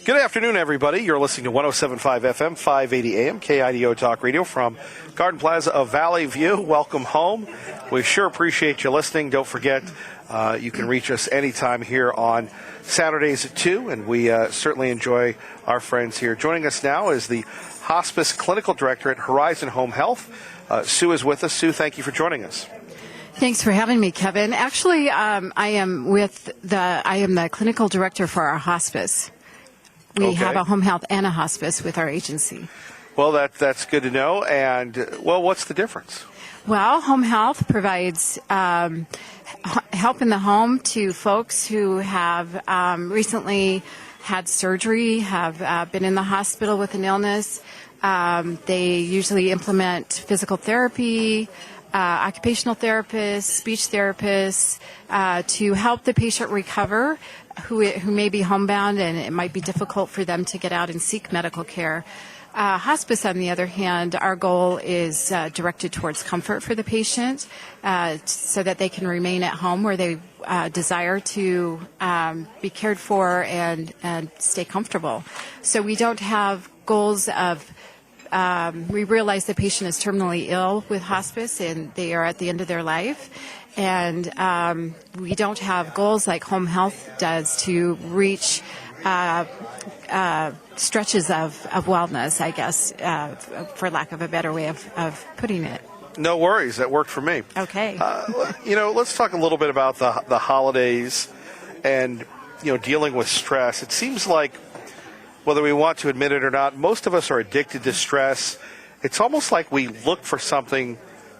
Good afternoon, everybody. You're listening to 107.5 FM, 580 AM, KIDO Talk Radio from Garden Plaza of Valley View. Welcome home. We sure appreciate you listening. Don't forget, you can reach us anytime here on Saturdays at 2, and we certainly enjoy our friends here. Joining us now is the Hospice Clinical Director at Horizon Home Health. Sue is with us. Sue, thank you for joining us. Thanks for having me, Kevin. Actually, I am the clinical director for our hospice. We have a home health and a hospice with our agency. Well, that's good to know. And, what's the difference? Well, home health provides help in the home to folks who have recently had surgery, have been in the hospital with an illness. They usually implement physical therapy, occupational therapists, speech therapists, to help the patient recover who may be homebound, and it might be difficult for them to get out and seek medical care. Hospice, on the other hand, our goal is directed towards comfort for the patient so that they can remain at home where they desire to be cared for and stay comfortable. So we don't have goals of we realize the patient is terminally ill with hospice and they are at the end of their life. And we don't have goals like home health does to reach stretches of wellness, I guess, for lack of a better way of putting it. No worries. That worked for me. Okay. Let's talk a little bit about the holidays and, dealing with stress. It seems like, whether we want to admit it or not, most of us are addicted to stress. It's almost like we look for something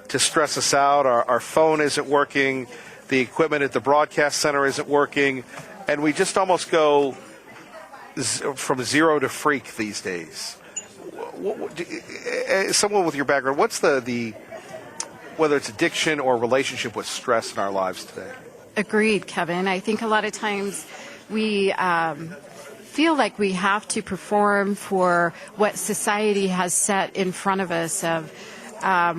to stress us out. Our phone isn't working. The equipment at the broadcast center isn't working. And we just almost go from zero to freak these days. Someone with your background, what's the whether it's addiction or relationship with stress in our lives today? Agreed, Kevin. I think a lot of times we feel like we have to perform for what society has set in front of us of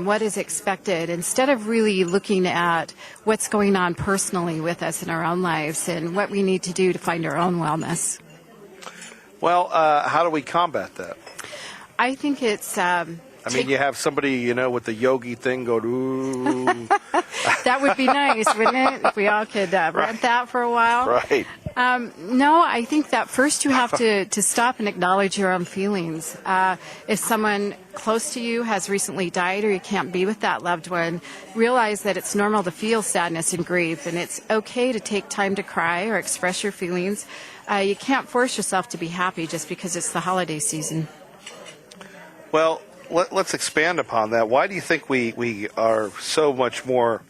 what is expected, instead of really looking at what's going on personally with us in our own lives and what we need to do to find our own wellness. Well, how do we combat that? I think it's... you have somebody, with the yogi thing go, ooh. That would be nice, wouldn't it? If we all could rent that for a while. Right. No, I think that first you have to stop and acknowledge your own feelings. If someone close to you has recently died or you can't be with that loved one, realize that it's normal to feel sadness and grief, and it's okay to take time to cry or express your feelings. You can't force yourself to be happy just because it's the holiday season. Well, let's expand upon that. Why do you think we are so much more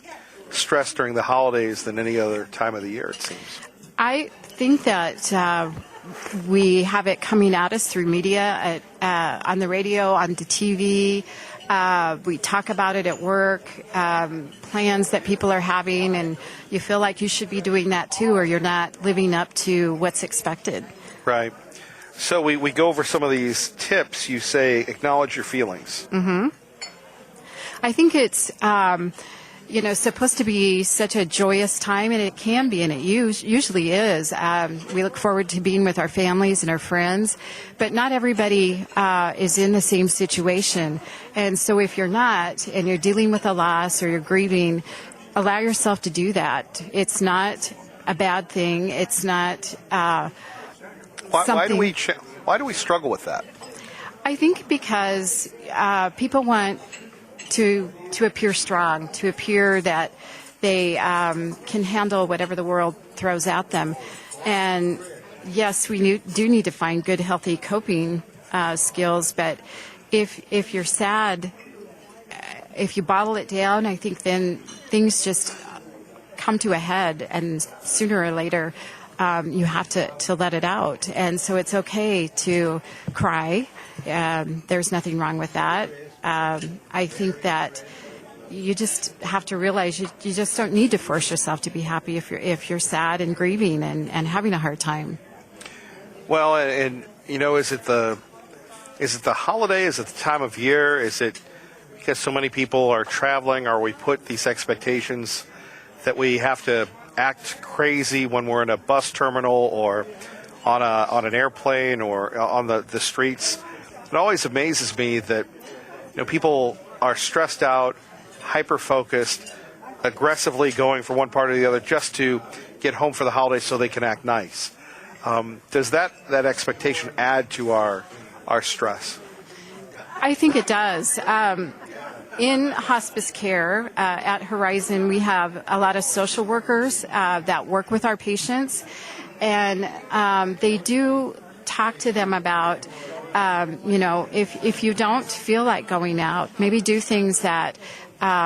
stressed during the holidays than any other time of the year, it seems? I think that we have it coming at us through media, on the radio, on the TV. We talk about it at work, plans that people are having, and you feel like you should be doing that too, or you're not living up to what's expected. Right. So we go over some of these tips. You say acknowledge your feelings. Mm-hmm. I think it's supposed to be such a joyous time, and it can be, and it usually is. We look forward to being with our families and our friends, but not everybody is in the same situation. And so if you're not, and you're dealing with a loss or you're grieving, allow yourself to do that. It's not a bad thing. It's not Why do we struggle with that? I think because people want to appear strong, to appear that they can handle whatever the world throws at them. And yes, we do need to find good, healthy coping skills. But if you're sad, if you bottle it down, I think then things just come to a head, and sooner or later you have to let it out. And so it's okay to cry. There's nothing wrong with that. I think that you just have to realize you just don't need to force yourself to be happy if you're sad and grieving and having a hard time. Well, and is it the holiday? Is it the time of year? Is it because so many people are traveling, or we put these expectations that we have to act crazy when we're in a bus terminal or on an airplane or on the streets. It always amazes me that people are stressed out, hyper focused, aggressively going from one part or the other just to get home for the holidays so they can act nice. Does that expectation add to our stress? I think it does. In hospice care at Horizon, we have a lot of social workers that work with our patients, and they do talk to them about, if you don't feel like going out, maybe do things that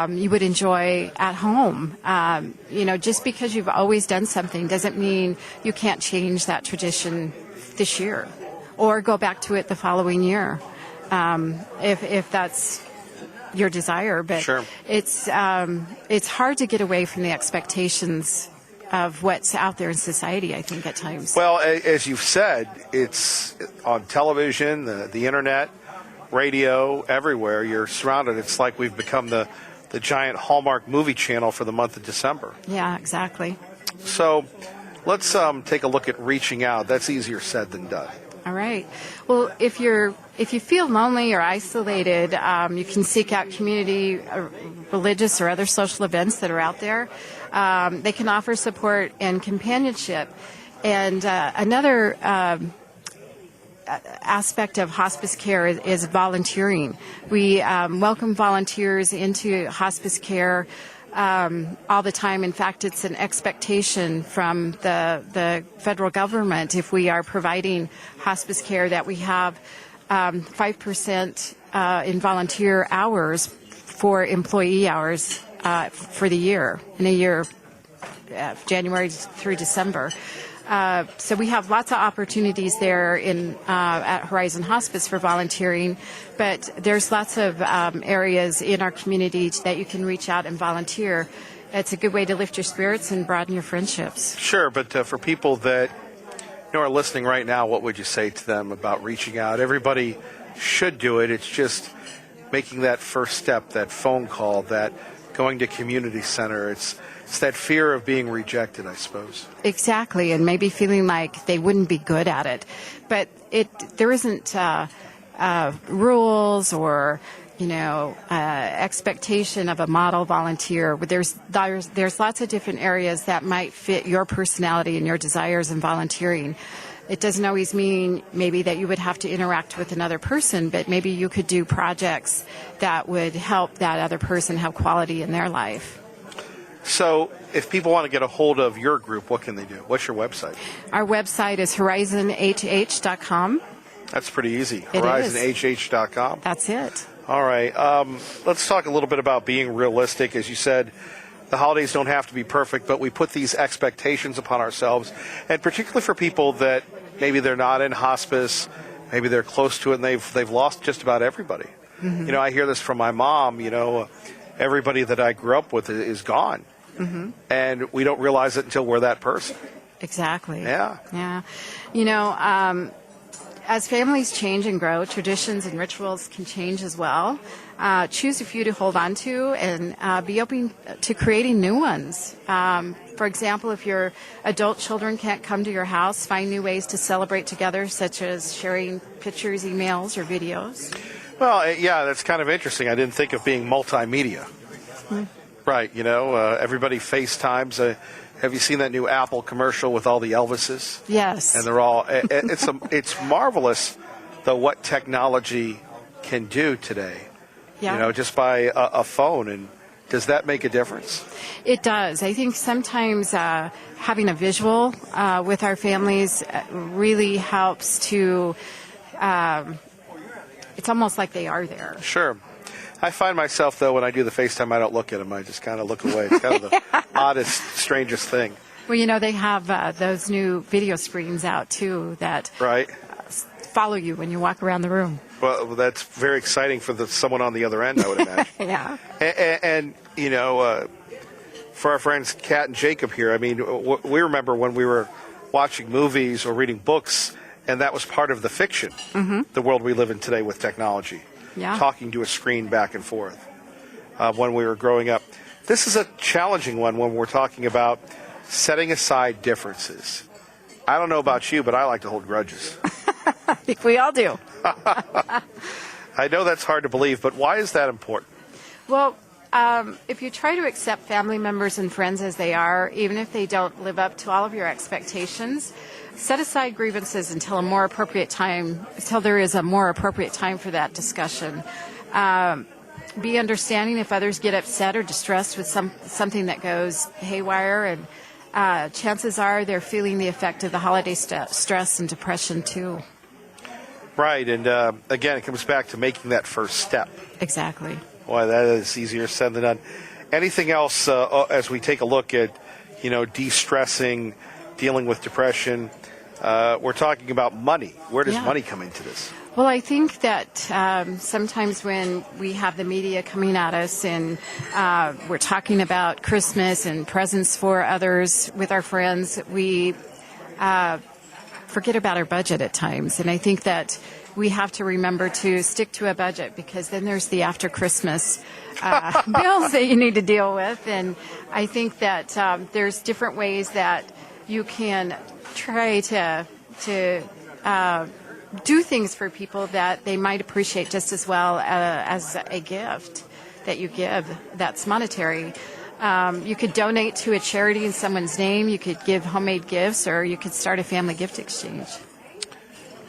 you would enjoy at home. Just because you've always done something doesn't mean you can't change that tradition this year or go back to it the following year, if that's your desire. But sure. It's hard to get away from the expectations of what's out there in society, I think, at times. Well, as you've said, it's on television, the internet, radio, everywhere. You're surrounded. It's like we've become the giant Hallmark movie channel for the month of December. Yeah, exactly. So let's take a look at reaching out. That's easier said than done. All right. Well, if you feel lonely or isolated, you can seek out community, religious, or other social events that are out there. They can offer support and companionship. And another aspect of hospice care is volunteering. We welcome volunteers into hospice care all the time. In fact, it's an expectation from the federal government, if we are providing hospice care, that we have 5% in volunteer hours for employee hours for the year, in a year, January through December. So we have lots of opportunities there at Horizon Hospice for volunteering, but there's lots of areas in our community that you can reach out and volunteer. It's a good way to lift your spirits and broaden your friendships. Sure, but for people that are listening right now, what would you say to them about reaching out? Everybody should do it. It's just making that first step, that phone call, that going to community center. It's that fear of being rejected, I suppose. Exactly, and maybe feeling like they wouldn't be good at it. But there isn't rules or expectation of a model volunteer. There's lots of different areas that might fit your personality and your desires in volunteering. It doesn't always mean maybe that you would have to interact with another person, but maybe you could do projects that would help that other person have quality in their life. So if people want to get a hold of your group, what can they do? What's your website? Our website is horizonhh.com. That's pretty easy. It horizonhh.com. That's it. All right. Let's talk a little bit about being realistic. As you said, the holidays don't have to be perfect, but we put these expectations upon ourselves, and particularly for people that maybe they're not in hospice, maybe they're close to it, and they've lost just about everybody. Mm-hmm. I hear this from my mom. Everybody that I grew up with is gone. Mm-hmm. And we don't realize it until we're that person. Exactly. Yeah. As families change and grow, traditions and rituals can change as well. Choose a few to hold on to and be open to creating new ones. For example, if your adult children can't come to your house, find new ways to celebrate together, such as sharing pictures, emails, or videos. Well, yeah, that's kind of interesting. I didn't think of being multimedia. Mm. Right, everybody FaceTimes. Have you seen that new Apple commercial with all the Elvises? Yes. And they're all, it's marvelous, though, what technology can do today. Yeah. Just by a phone. And does that make a difference? It does. I think sometimes having a visual with our families really helps to, it's almost like they are there. Sure. I find myself, though, when I do the FaceTime, I don't look at them. I just kind of look away. It's kind of the oddest, strangest thing. Well, they have those new video screens out, too, that right. Follow you when you walk around the room. Well, that's very exciting for someone on the other end, I would imagine. Yeah. And for our friends Kat and Jacob here, I mean, we remember when we were watching movies or reading books, and that was part of the fiction, mm-hmm. the world we live in today with technology. Yeah. Talking to a screen back and forth when we were growing up. This is a challenging one when we're talking about setting aside differences. I don't know about you, but I like to hold grudges. I think we all do. I know that's hard to believe, but why is that important? Well, if you try to accept family members and friends as they are, even if they don't live up to all of your expectations, set aside grievances until there is a more appropriate time for that discussion. Be understanding if others get upset or distressed with something that goes haywire, and chances are they're feeling the effect of the holiday stress and depression too. Right, and again, it comes back to making that first step. Exactly. Boy, that is easier said than done. Anything else as we take a look at, de-stressing, dealing with depression? We're talking about money. Where does money come into this? Well, I think that sometimes when we have the media coming at us and we're talking about Christmas and presents for others with our friends, we forget about our budget at times. And I think that we have to remember to stick to a budget, because then there's the after Christmas bills that you need to deal with. And I think that there's different ways that you can try to do things for people that they might appreciate just as well as a gift that you give that's monetary. You could donate to a charity in someone's name, you could give homemade gifts, or you could start a family gift exchange.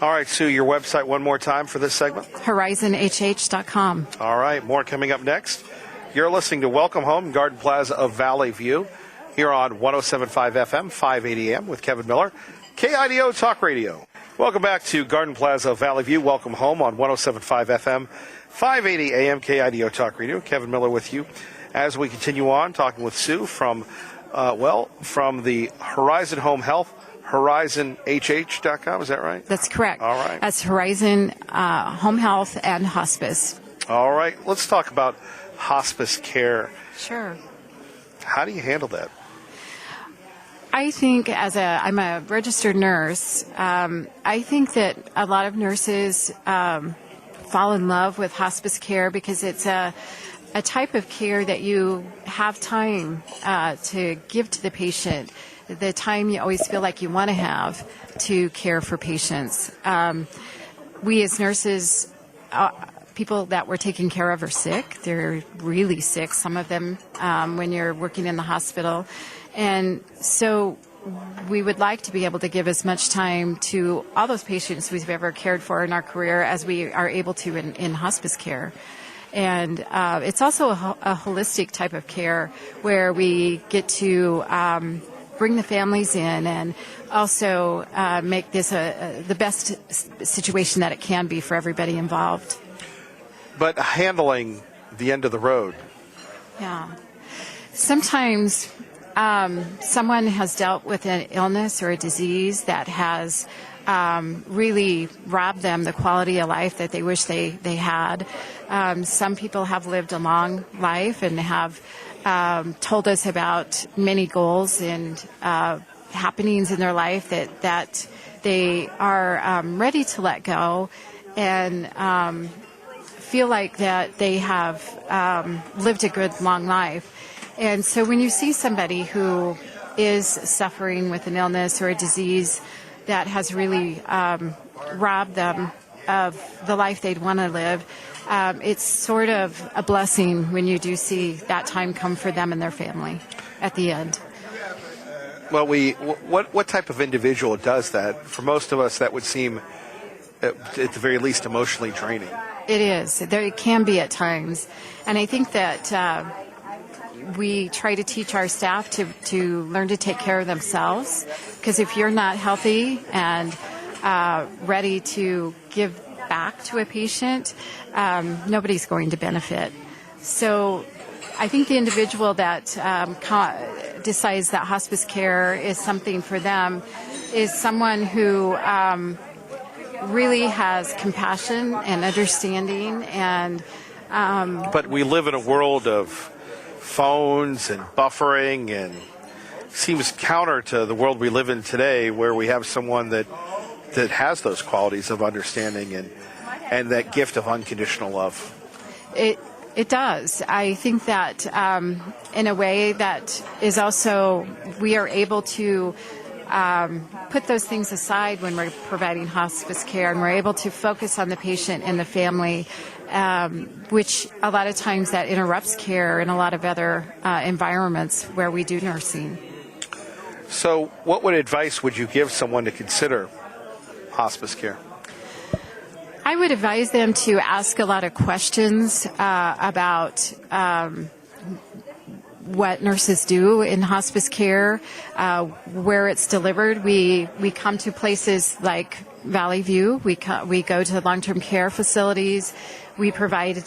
All right, Sue, your website one more time for this segment. HorizonHH.com. All right, more coming up next. You're listening to Welcome Home, Garden Plaza of Valley View, here on 107.5 FM, 580 AM with Kevin Miller, KIDO Talk Radio. Welcome back to Garden Plaza of Valley View. Welcome home on 107.5 FM, 580 AM, KIDO Talk Radio. Kevin Miller with you as we continue on talking with Sue from the Horizon Home Health, HorizonHH.com. Is that right? That's correct. All right. That's Horizon Home Health and Hospice. All right. Let's talk about hospice care. Sure. How do you handle that? I think I'm a registered nurse. I think that a lot of nurses fall in love with hospice care because it's a type of care that you have time to give to the patient, the time you always feel like you want to have to care for patients. We as nurses, people that we're taking care of are sick. They're really sick, some of them, when you're working in the hospital. And so we would like to be able to give as much time to all those patients we've ever cared for in our career as we are able to in hospice care. And it's also a holistic type of care where we get to bring the families in and also make this the best situation that it can be for everybody involved. But handling the end of the road. Yeah. Sometimes someone has dealt with an illness or a disease that has really robbed them the quality of life that they wish they had. Some people have lived a long life and have told us about many goals and happenings in their life that they are ready to let go and feel like that they have lived a good long life. And so when you see somebody who is suffering with an illness or a disease that has really robbed them of the life they'd want to live, it's sort of a blessing when you do see that time come for them and their family at the end. Well, what type of individual does that? For most of us, that would seem, at the very least, emotionally draining. It is. It can be at times. And I think that we try to teach our staff to learn to take care of themselves, because if you're not healthy and ready to give back to a patient, nobody's going to benefit. So I think the individual that decides that hospice care is something for them is someone who really has compassion and understanding. And but we live in a world of phones and buffering, and seems counter to the world we live in today, where we have someone that has those qualities of understanding and that gift of unconditional love. It does. I think that in a way that is also, we are able to put those things aside when we're providing hospice care, and we're able to focus on the patient and the family, which a lot of times that interrupts care in a lot of other environments where we do nursing. So what advice would you give someone to consider hospice care? I would advise them to ask a lot of questions about what nurses do in hospice care, where it's delivered. We come to places like Valley View. We go to long-term care facilities. We provide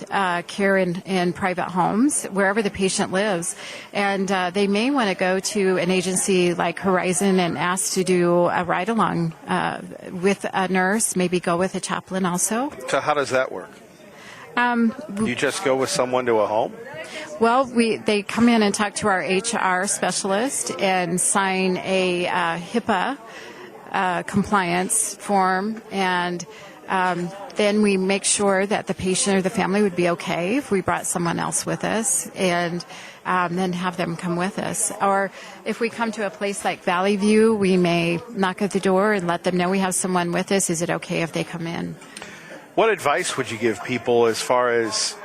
care in private homes, wherever the patient lives. And they may want to go to an agency like Horizon and ask to do a ride-along with a nurse, maybe go with a chaplain also. So how does that work? You just go with someone to a home? Well, they come in and talk to our HR specialist and sign a HIPAA compliance form, and then we make sure that the patient or the family would be okay if we brought someone else with us, and then have them come with us. Or if we come to a place like Valley View, we may knock at the door and let them know we have someone with us. Is it okay if they come in? What advice would you give people as far as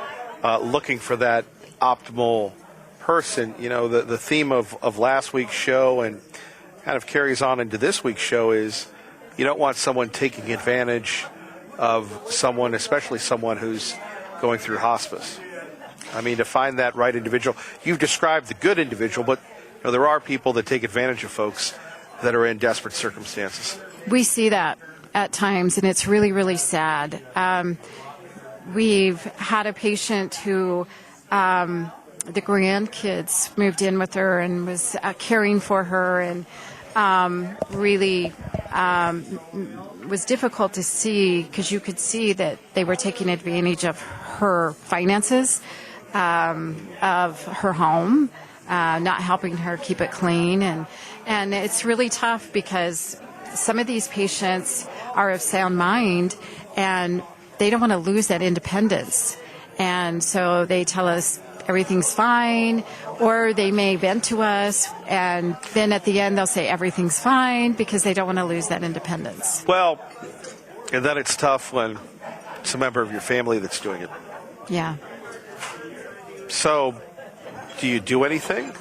looking for that optimal person? You know, the theme of last week's show and kind of carries on into this week's show is you don't want someone taking advantage of someone, especially someone who's going through hospice. I mean, to find that right individual. You've described the good individual, but you know, there are people that take advantage of folks that are in desperate circumstances. We see that at times, and it's really, really sad. We've had a patient who the grandkids moved in with her and was caring for her, and really was difficult to see because you could see that they were taking advantage of her finances, of her home, not helping her keep it clean, and it's really tough because some of these patients are of sound mind and they don't want to lose that independence, and so they tell us everything's fine, or they may vent to us, and then at the end they'll say everything's fine because they don't want to lose that independence. Well, and then it's tough when it's a member of your family that's doing it. Yeah. So, do you do anything?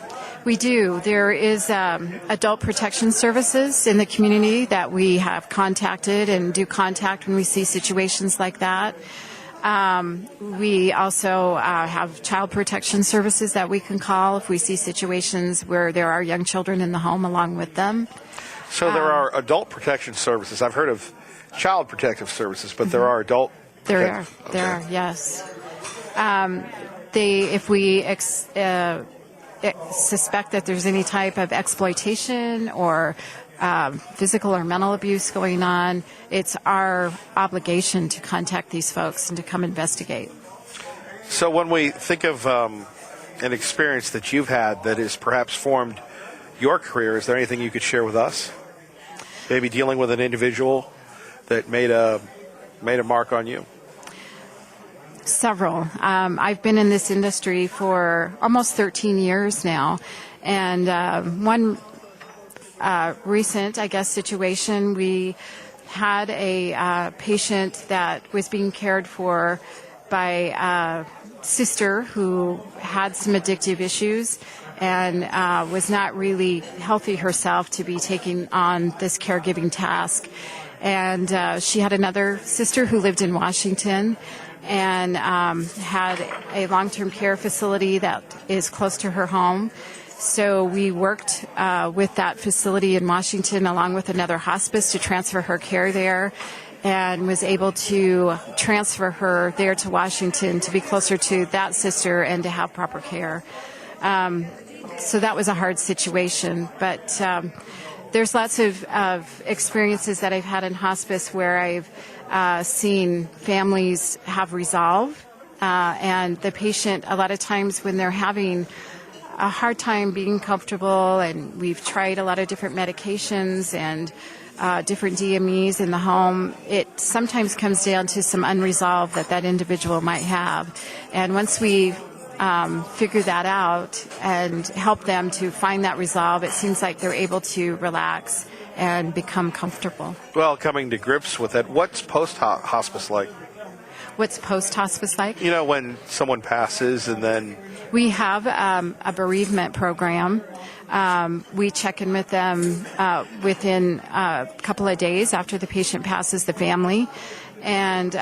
We do. There is adult protection services in the community that we have contacted and do contact when we see situations like that. We also have child protection services that we can call if we see situations where there are young children in the home along with them. So there are adult protection services. I've heard of child protective services, but there are adult There are, yes. If we suspect that there's any type of exploitation or physical or mental abuse going on, it's our obligation to contact these folks and to come investigate. So when we think of an experience that you've had that has perhaps formed your career, is there anything you could share with us? Maybe dealing with an individual that made a mark on you? Several. I've been in this industry for almost 13 years now, and one recent, I guess, situation, we had a patient that was being cared for by a sister who had some addictive issues and was not really healthy herself to be taking on this caregiving task. And she had another sister who lived in Washington and had a long-term care facility that is close to her home. So we worked with that facility in Washington along with another hospice to transfer her care there, and was able to transfer her there to Washington to be closer to that sister and to have proper care. So that was a hard situation, but there's lots of experiences that I've had in hospice where I've seen families have resolve, and the patient, a lot of times when they're having a hard time being comfortable, and we've tried a lot of different medications and different DMEs in the home, it sometimes comes down to some unresolved that individual might have. And once we figure that out and help them to find that resolve, it seems like they're able to relax and become comfortable. Well, coming to grips with it, what's post-hospice like? What's post-hospice like? You know, when someone passes and then... We have a bereavement program. We check in with them within a couple of days after the patient passes, the family. And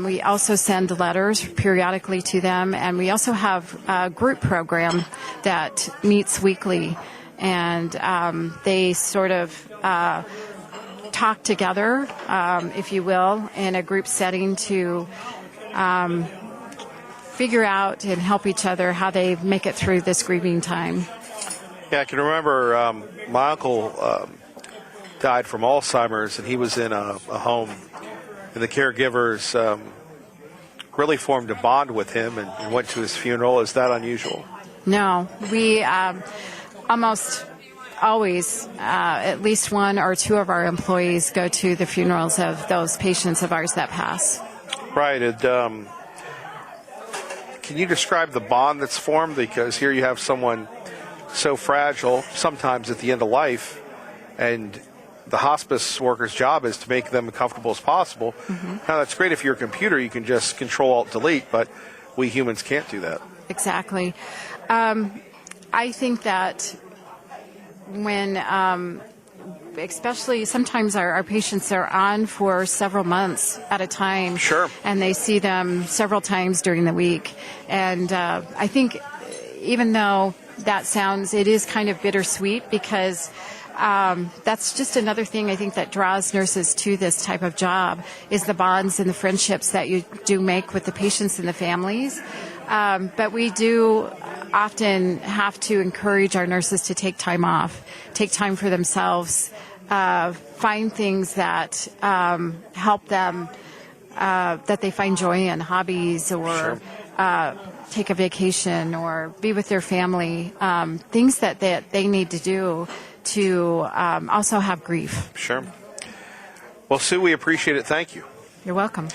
we also send letters periodically to them. And we also have a group program that meets weekly. And they sort of talk together, if you will, in a group setting to figure out and help each other how they make it through this grieving time. Yeah, I can remember my uncle died from Alzheimer's, and he was in a home, and the caregivers really formed a bond with him and went to his funeral. Is that unusual? No, we almost always, at least one or two of our employees go to the funerals of those patients of ours that pass. Right. And, can you describe the bond that's formed? Because here you have someone so fragile, sometimes at the end of life, and the hospice worker's job is to make them as comfortable as possible. Mm-hmm. Now, that's great if you're a computer, you can just Control-Alt-Delete, but we humans can't do that. Exactly. I think that when, especially sometimes our patients are on for several months at a time. Sure. And they see them several times during the week. And I think even though it is kind of bittersweet because that's just another thing I think that draws nurses to this type of job is the bonds and the friendships that you do make with the patients and the families. But we do often have to encourage our nurses to take time off, take time for themselves, find things that help them, that they find joy in, hobbies or take a vacation or be with their family, things that they need to do to also have grief. Sure. Well, Sue, we appreciate it. Thank you. You're welcome.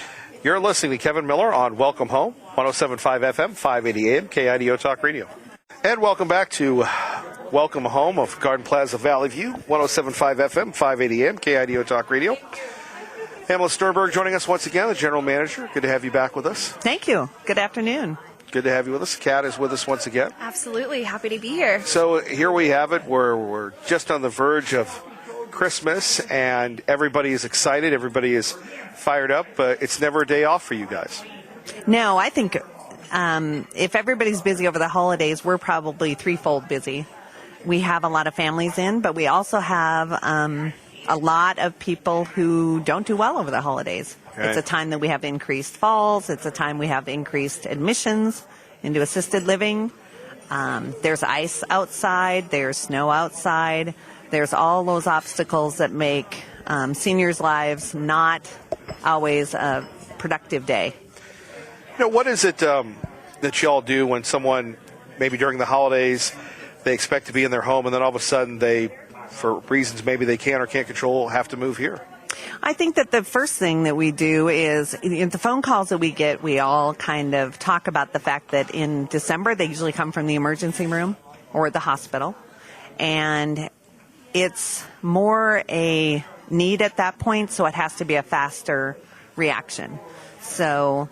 You're listening to Kevin Miller on Welcome Home, 107.5 FM, 580 AM, KIDO Talk Radio. And welcome back to Welcome Home of Garden Plaza Valley View, 107.5 FM, 580 AM, KIDO Talk Radio. Pamela Sternberg joining us once again, the General Manager. Good to have you back with us. Thank you. Good afternoon. Good to have you with us. Kat is with us once again. Absolutely. Happy to be here. So here we have it. We're just on the verge of Christmas, and everybody is excited. Everybody is fired up. But it's never a day off for you guys. No, I think if everybody's busy over the holidays, we're probably threefold busy. We have a lot of families in, but we also have a lot of people who don't do well over the holidays. Okay. It's a time that we have increased falls. It's a time we have increased admissions into assisted living. There's ice outside. There's snow outside. There's all those obstacles that make seniors' lives not always a productive day. You know, what is it that y'all do when someone, maybe during the holidays, they expect to be in their home, and then all of a sudden they, for reasons maybe they can or can't control, have to move here? I think that the first thing that we do is, in the phone calls that we get, we all kind of talk about the fact that in December they usually come from the emergency room or the hospital, and it's more a need at that point, so it has to be a faster reaction. So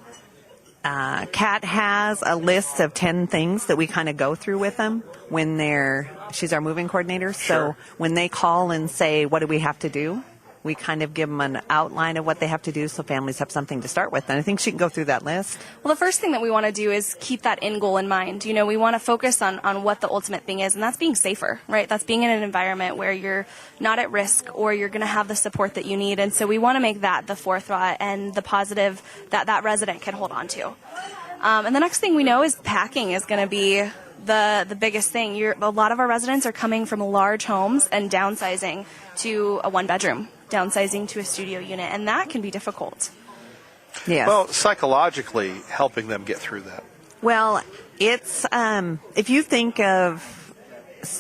Kat has a list of 10 things that we kind of go through with them when she's our moving coordinator. Sure. So when they call and say, what do we have to do? We kind of give them an outline of what they have to do so families have something to start with. And I think she can go through that list. Well, the first thing that we want to do is keep that end goal in mind. You know, we want to focus on what the ultimate thing is, and that's being safer, right? That's being in an environment where you're not at risk or you're going to have the support that you need. And so we want to make that the forethought and the positive that resident can hold on to. And the next thing we know is packing is going to be the biggest thing. A lot of our residents are coming from large homes and downsizing to a one-bedroom, downsizing to a studio unit, and that can be difficult. Yes. Well, psychologically helping them get through that. Well, it's if you think of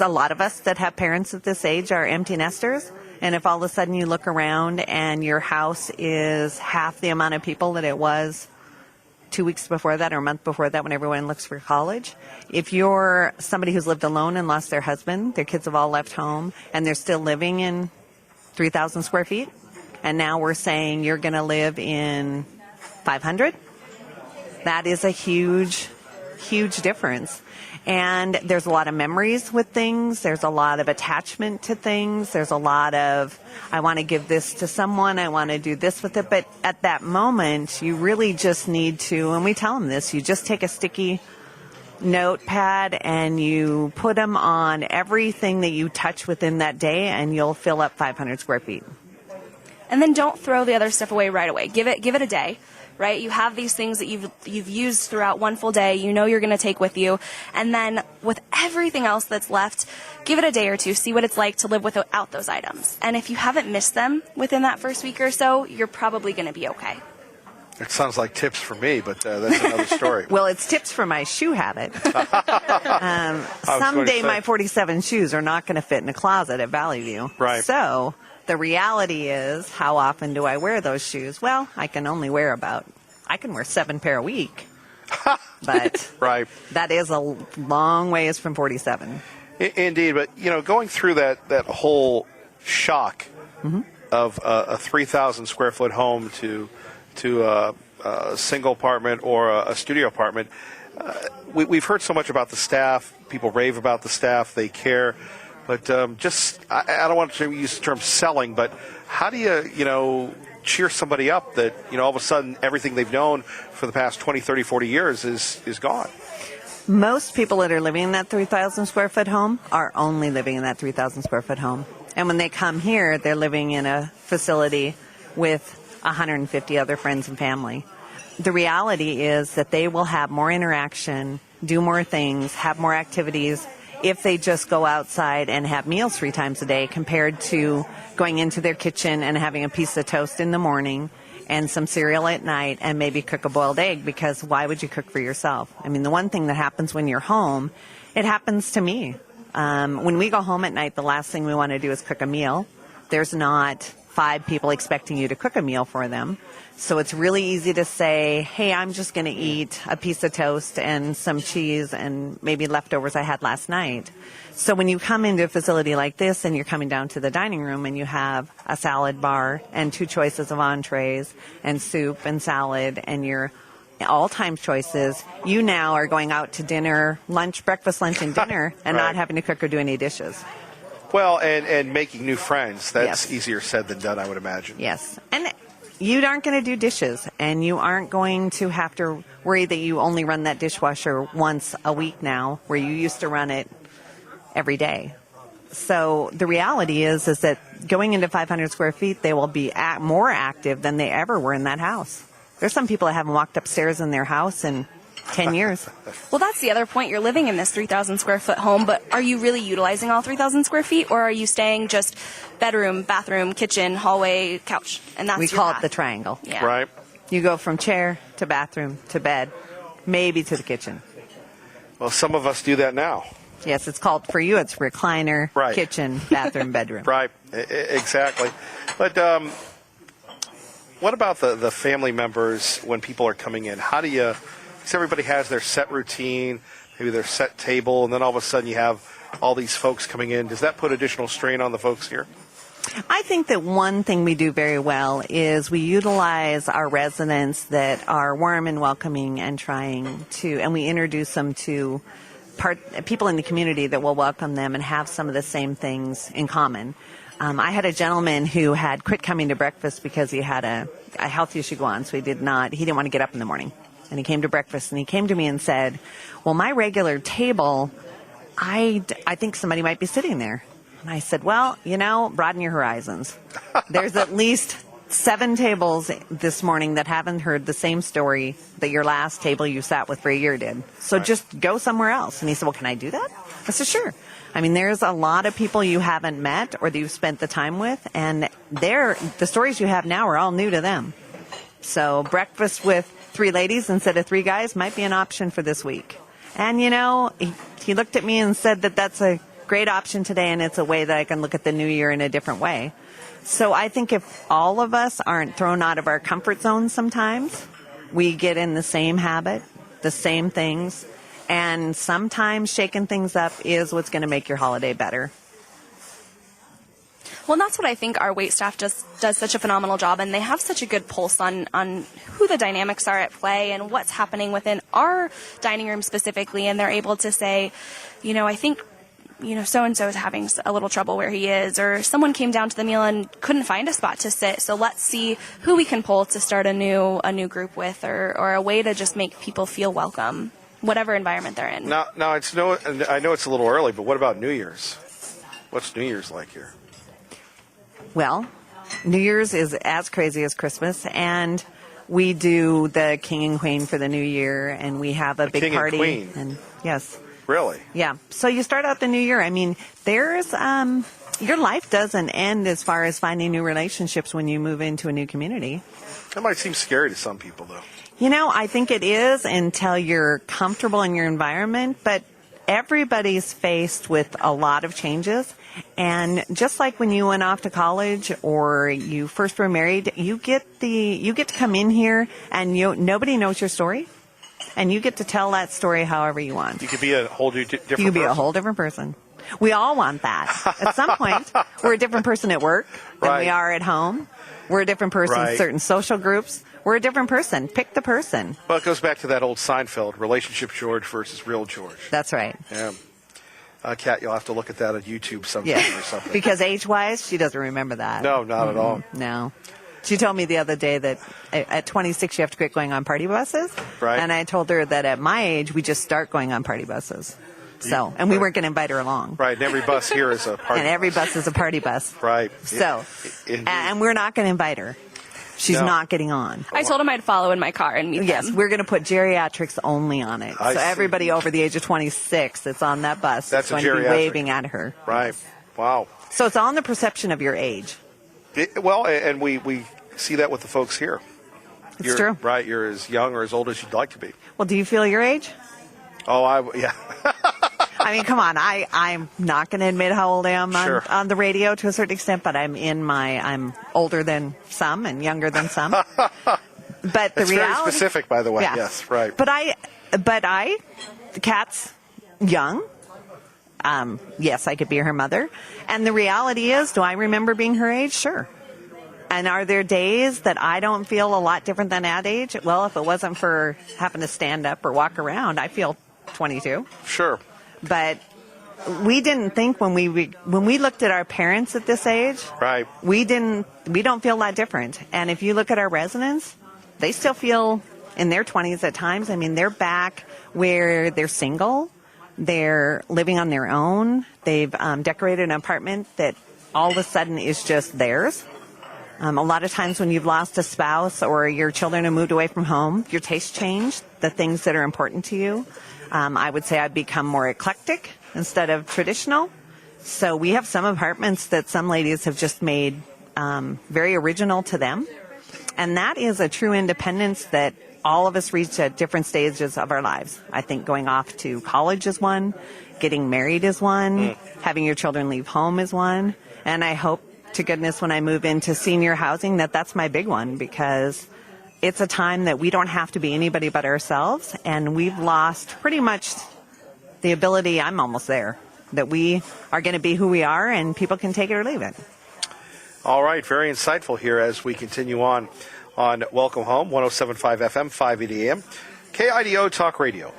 a lot of us that have parents at this age are empty nesters, and if all of a sudden you look around and your house is half the amount of people that it was 2 weeks before that or a month before that when everyone looks for college. If you're somebody who's lived alone and lost their husband, their kids have all left home, and they're still living in 3,000 square feet, and now we're saying you're going to live in 500, that is a huge, huge difference. And there's a lot of memories with things. There's a lot of attachment to things. There's a lot of, I want to give this to someone. I want to do this with it. But at that moment, you really just need to, and we tell them this, you just take a sticky notepad and you put them on everything that you touch within that day, and you'll fill up 500 square feet. And then don't throw the other stuff away right away. Give it a day. Right? You have these things that you've used throughout one full day, you know you're going to take with you. And then with everything else that's left, give it a day or two, see what it's like to live without those items. And if you haven't missed them within that first week or so, you're probably going to be okay. It sounds like tips for me, but that's another story. Well, it's tips for my shoe habit. Someday Someday my 47 shoes are not going to fit in a closet at Valley View. Right. So the reality is, how often do I wear those shoes? Well, I can wear 7 pair a week. But Right. that is a long ways from 47. Indeed, but going through that whole shock of a 3,000 square foot home to a single apartment or a studio apartment, we've heard so much about the staff. People rave about the staff; they care. But I don't want to use the term selling, but how do you cheer somebody up that all of a sudden everything they've known for the past 20, 30, 40 years is gone? Most people that are living in that 3,000 square foot home are only living in that 3,000 square foot home. And when they come here, they're living in a facility with 150 other friends and family. The reality is that they will have more interaction, do more things, have more activities if they just go outside and have meals 3 times a day compared to going into their kitchen and having a piece of toast in the morning and some cereal at night and maybe cook a boiled egg, because why would you cook for yourself? I mean, the one thing that happens when you're home, it happens to me. When we go home at night, the last thing we want to do is cook a meal. There's not 5 people expecting you to cook a meal for them. So it's really easy to say, hey, I'm just going to eat a piece of toast and some cheese and maybe leftovers I had last night. So when you come into a facility like this and you're coming down to the dining room and you have a salad bar and 2 choices of entrees and soup and salad and your all-time choices, you now are going out to dinner, lunch, breakfast, lunch, and dinner and Right. not having to cook or do any dishes. Well, and making new friends, that's Yes. easier said than done, I would imagine. Yes. And you aren't going to do dishes, and you aren't going to have to worry that you only run that dishwasher once a week now, where you used to run it every day. So the reality is that going into 500 square feet, they will be more active than they ever were in that house. There's some people that haven't walked upstairs in their house in 10 years. Well, that's the other point. You're living in this 3,000 square foot home, but are you really utilizing all 3,000 square feet, or are you staying just bedroom, bathroom, kitchen, hallway, couch? And that's We your call it path. the triangle. Yeah. Right? You go from chair to bathroom to bed, maybe to the kitchen. Well, some of us do that now. Yes, it's called, for you, it's recliner, Right. kitchen, bathroom, bedroom. Right, exactly. But what about the family members when people are coming in? How do you, because everybody has their set routine, maybe their set table, and then all of a sudden you have all these folks coming in. Does that put additional strain on the folks here? I think that one thing we do very well is we utilize our residents that are warm and welcoming and and we introduce them to people in the community that will welcome them and have some of the same things in common. I had a gentleman who had quit coming to breakfast because he had a health issue go on, so he didn't want to get up in the morning. And he came to breakfast and he came to me and said, well, my regular table, I think somebody might be sitting there. And I said, well, broaden your horizons. There's at least 7 tables this morning that haven't heard the same story that your last table you sat with for a year did. So just go somewhere else. And he said, well, can I do that? I said, sure. I mean, there's a lot of people you haven't met or that you've spent the time with, and the stories you have now are all new to them. So breakfast with 3 ladies instead of 3 guys might be an option for this week. And, he looked at me and said that that's a great option today, and it's a way that I can look at the new year in a different way. So I think if all of us aren't thrown out of our comfort zone sometimes, We get in the same habit, the same things, and sometimes shaking things up is what's going to make your holiday better. Well, and that's what I think our wait staff does such a phenomenal job, and they have such a good pulse on who the dynamics are at play and what's happening within our dining room specifically, and they're able to say, I think, so-and-so is having a little trouble where he is, or someone came down to the meal and couldn't find a spot to sit, so let's see who we can pull to start a new group with, or a way to just make people feel welcome, whatever environment they're in. Now, I know it's a little early, but what about New Year's? What's New Year's like here? Well, New Year's is as crazy as Christmas, and we do the King and Queen for the New Year, and we have a big King party. and Queen? Yes. Really? Yeah. So you start out the new year. I mean, there's your life doesn't end as far as finding new relationships when you move into a new community. That might seem scary to some people, though. I think it is until you're comfortable in your environment, but everybody's faced with a lot of changes. And just like when you went off to college or you first were married, you get to come in here and nobody knows your story. And you get to tell that story however you want. You could be a whole different person. You could be a whole different person. We all want that. At some point, we're a different person at work than we are at home. We're a different person in certain social groups. We're a different person. Pick the person. Well, it goes back to that old Seinfeld, relationship George versus real George. That's right. Yeah. Kat, you'll have to look at that on YouTube sometime or something. Because age-wise, she doesn't remember that. No, not at all. No. She told me the other day that at 26 you have to quit going on party buses. Right. And I told her that at my age we just start going on party buses. So, and we weren't going to invite her along. Right, and every bus here is a party And every bus is a party bus. Right. So, Indeed. and we're not going to invite her. She's not getting on. I told him I'd follow in my car and meet Yes, them. we're going to put geriatrics only on it. I So see. everybody over the age of 26 that's on that bus That's is a going to be geriatric. waving at her. Right. Wow. So it's on the perception of your age. Well, and we see that with the folks here. It's true. Right, you're as young or as old as you'd like to be. Well, do you feel your age? Oh, yeah. I mean, come on. I'm not going to admit how old I am Sure. on the radio to a certain extent, but I'm older than some and younger than some. But the It's reality, very specific, by the way. Yeah. Yes, right. But the Kat's young. Yes, I could be her mother. And the reality is, do I remember being her age? Sure. And are there days that I don't feel a lot different than that age? Well, if it wasn't for having to stand up or walk around, I feel 22. Sure. But we didn't think when we looked at our parents at this age, Right. we don't feel that different. And if you look at our residents, they still feel in their 20s at times. I mean, they're back where they're single, they're living on their own, they've decorated an apartment that all of a sudden is just theirs. A lot of times when you've lost a spouse or your children have moved away from home, your tastes change, the things that are important to you. I would say I've become more eclectic instead of traditional. So we have some apartments that some ladies have just made very original to them. And that is a true independence that all of us reach at different stages of our lives. I think going off to college is one, getting married is one, having your children leave home is one. And I hope to goodness when I move into senior housing that's my big one, because it's a time that we don't have to be anybody but ourselves, and we've lost pretty much the ability, I'm almost there, that we are going to be who we are and people can take it or leave it. All right, very insightful here as we continue on Welcome Home, 107.5 FM, 580 AM, KIDO Talk Radio.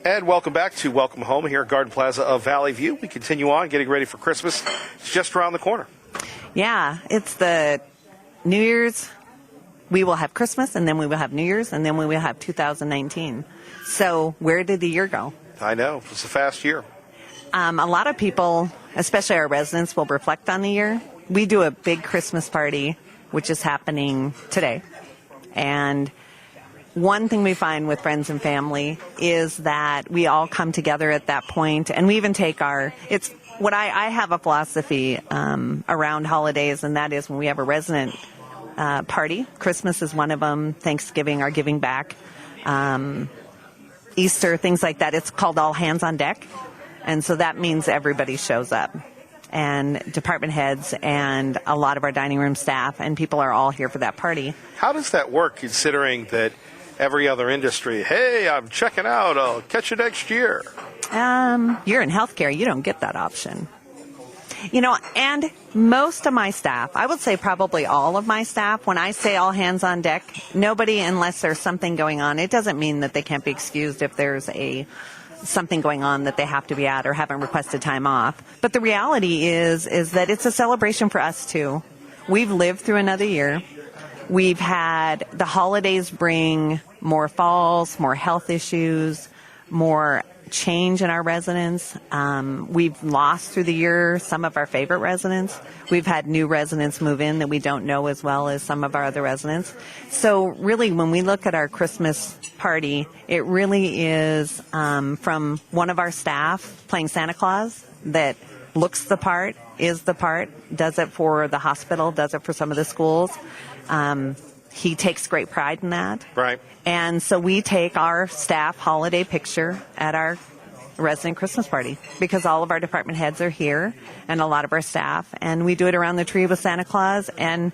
And welcome back to Welcome Home here at Garden Plaza of Valley View. We continue on getting ready for Christmas. It's just around the corner. Yeah, it's the New Year's. We will have Christmas, and then we will have New Year's, and then we will have 2019. So where did the year go? I know. It's a fast year. A lot of people, especially our residents, will reflect on the year. We do a big Christmas party, which is happening today. And one thing we find with friends and family is that we all come together at that point, and we even take I have a philosophy around holidays, and that is when we have a resident party. Christmas is one of them. Thanksgiving, our giving back. Easter, things like that. It's called All Hands on Deck. And so that means everybody shows up. And department heads and a lot of our dining room staff and people are all here for that party. How does that work, considering that every other industry. Hey, I'm checking out. I'll catch you next year. You're in healthcare. You don't get that option. You know, and most of my staff, I would say probably all of my staff, when I say all hands on deck, nobody, unless there's something going on, it doesn't mean that they can't be excused if there's something going on that they have to be at or haven't requested time off. But the reality is that it's a celebration for us too. We've lived through another year. We've had the holidays bring more falls, more health issues, more change in our residents. We've lost through the year some of our favorite residents. We've had new residents move in that we don't know as well as some of our other residents. So really, when we look at our Christmas party, it really is from one of our staff playing Santa Claus that looks the part, is the part, does it for the hospital, does it for some of the schools. He takes great pride in that. Right. And so we take our staff holiday picture at our resident Christmas party because all of our department heads are here and a lot of our staff. And we do it around the tree with Santa Claus. And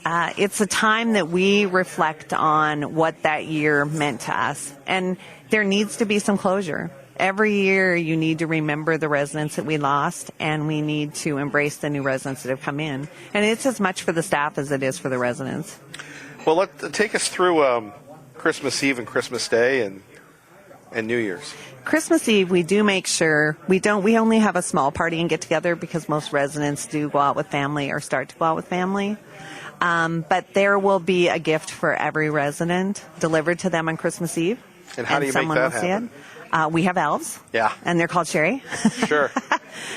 it's a time that we reflect on what that year meant to us. And there needs to be some closure. Every year you need to remember the residents that we lost, and we need to embrace the new residents that have come in. And it's as much for the staff as it is for the residents. Well, take us through Christmas Eve and Christmas Day and New Year's. Christmas Eve, we do make sure we only have a small party and get together because most residents do go out with family or start to go out with family. But there will be a gift for every resident delivered to them on Christmas Eve. And how do you make that happen? We have elves. Yeah. And they're called Sherry. Sure.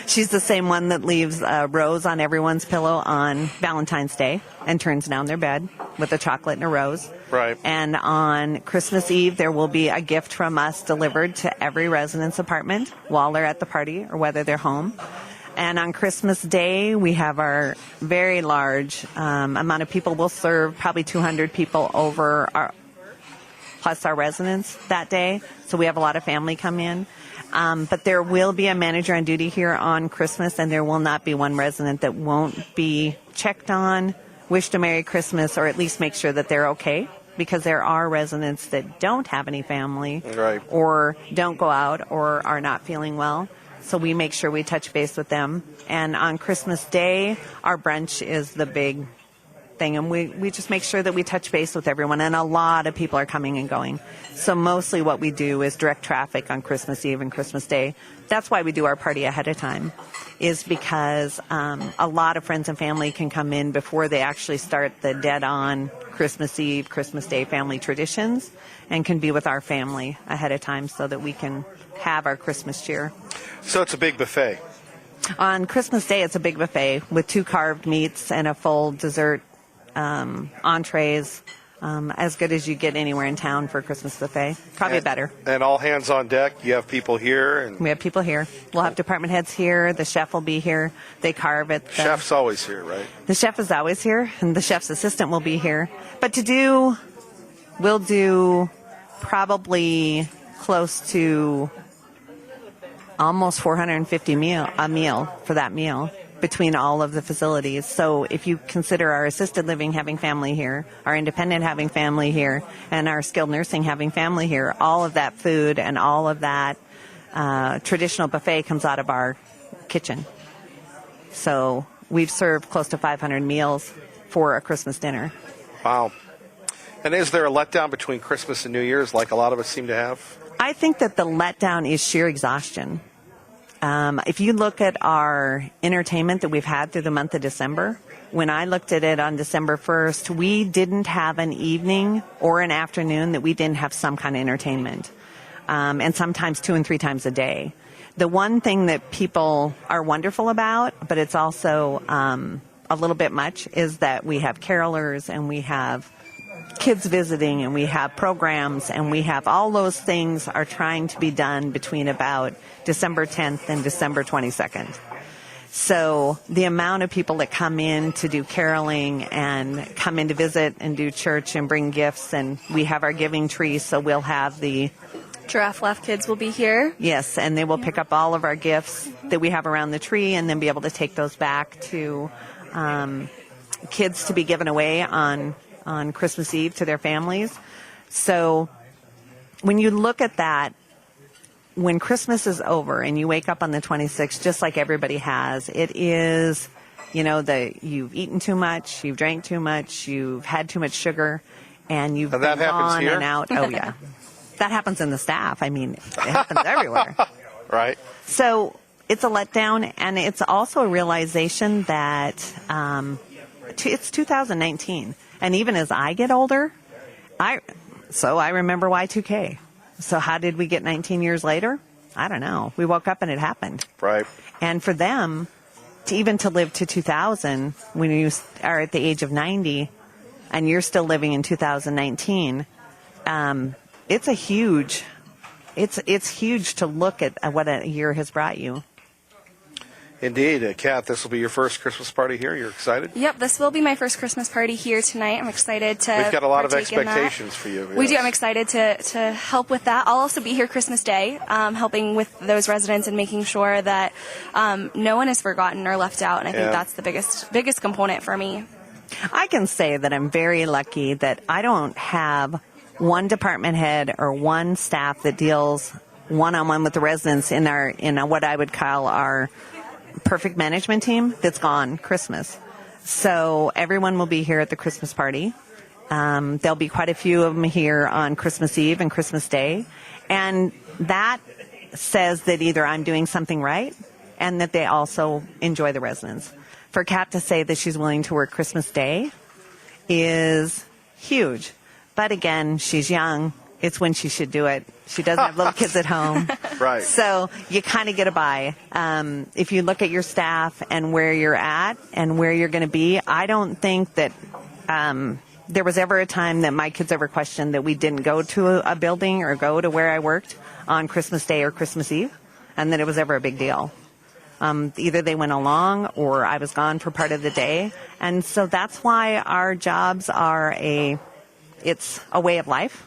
She's the same one that leaves a rose on everyone's pillow on Valentine's Day and turns down their bed with a chocolate and a rose. Right. And on Christmas Eve, there will be a gift from us delivered to every resident's apartment while they're at the party or whether they're home. And on Christmas Day, we have our very large amount of people. We'll serve probably 200 people plus our residents that day. So we have a lot of family come in. But there will be a manager on duty here on Christmas, and there will not be one resident that won't be checked on, wished a Merry Christmas, or at least make sure that they're okay. Because there are residents that don't have any family, right, or don't go out, or are not feeling well. So we make sure we touch base with them. And on Christmas Day, our brunch is the big thing, and we just make sure that we touch base with everyone, and a lot of people are coming and going. So mostly what we do is direct traffic on Christmas Eve and Christmas Day. That's why we do our party ahead of time, is because a lot of friends and family can come in before they actually start the dead-on Christmas Eve, Christmas Day family traditions, and can be with our family ahead of time so that we can have our Christmas cheer. So it's a big buffet. On Christmas Day, it's a big buffet with 2 carved meats and a full dessert, entrees, as good as you get anywhere in town for a Christmas buffet. Probably better. And all hands on deck. You have people here. And we have people here. We'll have department heads here. The chef will be here. They carve it. Chef's always here, right? The chef is always here, and the chef's assistant will be here. But we'll do probably close to almost 450 a meal for that meal between all of the facilities. So if you consider our assisted living having family here, our independent having family here, and our skilled nursing having family here, all of that food and all of that traditional buffet comes out of our kitchen. So we've served close to 500 meals for a Christmas dinner. Wow. And is there a letdown between Christmas and New Year's like a lot of us seem to have? I think that the letdown is sheer exhaustion. If you look at our entertainment that we've had through the month of December, when I looked at it on December 1st, we didn't have an evening or an afternoon that we didn't have some kind of entertainment, and sometimes 2 and 3 times a day. The one thing that people are wonderful about, but it's also a little bit much, is that we have carolers and we have kids visiting and we have programs and we have all those things are trying to be done between about December 10th and December 22nd. So the amount of people that come in to do caroling and come in to visit and do church and bring gifts, and we have our giving tree, so we'll have the Giraffe Laugh Kids will be here. Yes, and they will pick up all of our gifts that we have around the tree and then be able to take those back to kids to be given away on Christmas Eve to their families. So when you look at that, when Christmas is over and you wake up on the 26th, just like everybody has, it is, you've eaten too much, you've drank too much, you've had too much sugar, and you've And that been happens on here? and out. Oh, yeah. That happens in the staff. I mean, it happens everywhere. Right. So it's a letdown, and it's also a realization that it's 2019. And even as I get older, I remember Y2K. So how did we get 19 years later? I don't know. We woke up and it happened. Right. And for them, to live to 2000, when you are at the age of 90, and you're still living in 2019, it's huge to look at what a year has brought you. Indeed. Kat, this will be your first Christmas party here. You're excited? Yep, this will be my first Christmas party here tonight. I'm excited to. We've got a lot of partake in that. expectations for you. We do. yes. I'm excited to help with that. I'll also be here Christmas Day, helping with those residents and making sure that no one is forgotten or left out. And I think Yeah. that's the biggest component for me. I can say that I'm very lucky that I don't have one department head or one staff that deals one-on-one with the residents in what I would call our perfect management team that's gone Christmas. So everyone will be here at the Christmas party. There'll be quite a few of them here on Christmas Eve and Christmas Day. And that says that either I'm doing something right and that they also enjoy the residents. For Kat to say that she's willing to work Christmas Day is huge. But again, she's young. It's when she should do it. She doesn't have little kids at home. Right. So you kind of get a buy. If you look at your staff and where you're at and where you're going to be, I don't think that there was ever a time that my kids ever questioned that we didn't go to a building or go to where I worked on Christmas Day or Christmas Eve, and that it was ever a big deal. Either they went along or I was gone for part of the day. And so that's why our jobs are it's a way of life,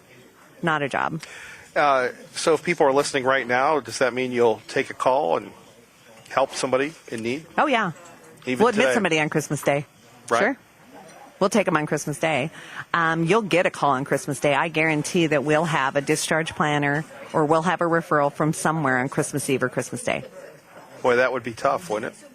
not a job. So if people are listening right now, does that mean you'll take a call and help somebody in need? Oh, yeah. Even We'll admit today? somebody on Christmas Day. Right. Sure. We'll take them on Christmas Day. You'll get a call on Christmas Day. I guarantee that we'll have a discharge planner or we'll have a referral from somewhere on Christmas Eve or Christmas Day. Boy, that would be tough, wouldn't it?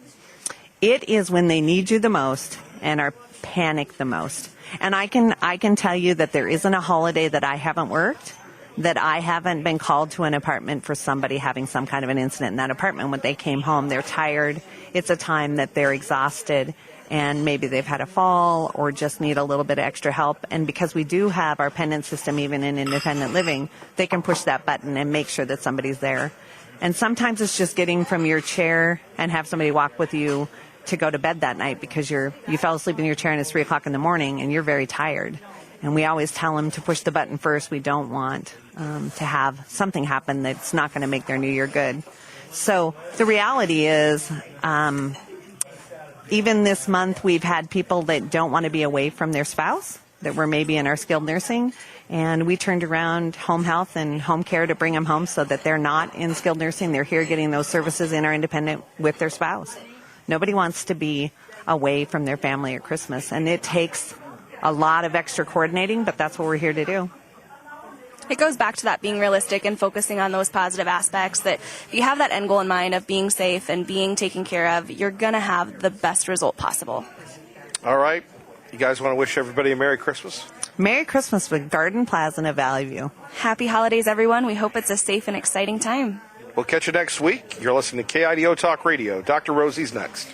It is when they need you the most and are panicked the most. And I can tell you that there isn't a holiday that I haven't worked, that I haven't been called to an apartment for somebody having some kind of an incident in that apartment. When they came home, they're tired. It's a time that they're exhausted and maybe they've had a fall or just need a little bit of extra help. And because we do have our pendant system even in independent living, they can push that button and make sure that somebody's there. And sometimes it's just getting from your chair and have somebody walk with you to go to bed that night because you fell asleep in your chair and it's 3 o'clock in the morning and you're very tired. And we always tell them to push the button first. We don't want to have something happen that's not going to make their new year good. So the reality is, even this month, we've had people that don't want to be away from their spouse, that were maybe in our skilled nursing. And we turned around home health and home care to bring them home so that they're not in skilled nursing. They're here getting those services in our independent with their spouse. Nobody wants to be away from their family at Christmas. And it takes a lot of extra coordinating, but that's what we're here to do. It goes back to that being realistic and focusing on those positive aspects, that if you have that end goal in mind of being safe and being taken care of, you're going to have the best result possible. All right. You guys want to wish everybody a Merry Christmas? Merry Christmas with Garden Plaza in Valley View. Happy holidays, everyone. We hope it's a safe and exciting time. We'll catch you next week. You're listening to KIDO Talk Radio. Dr. Rosie's next.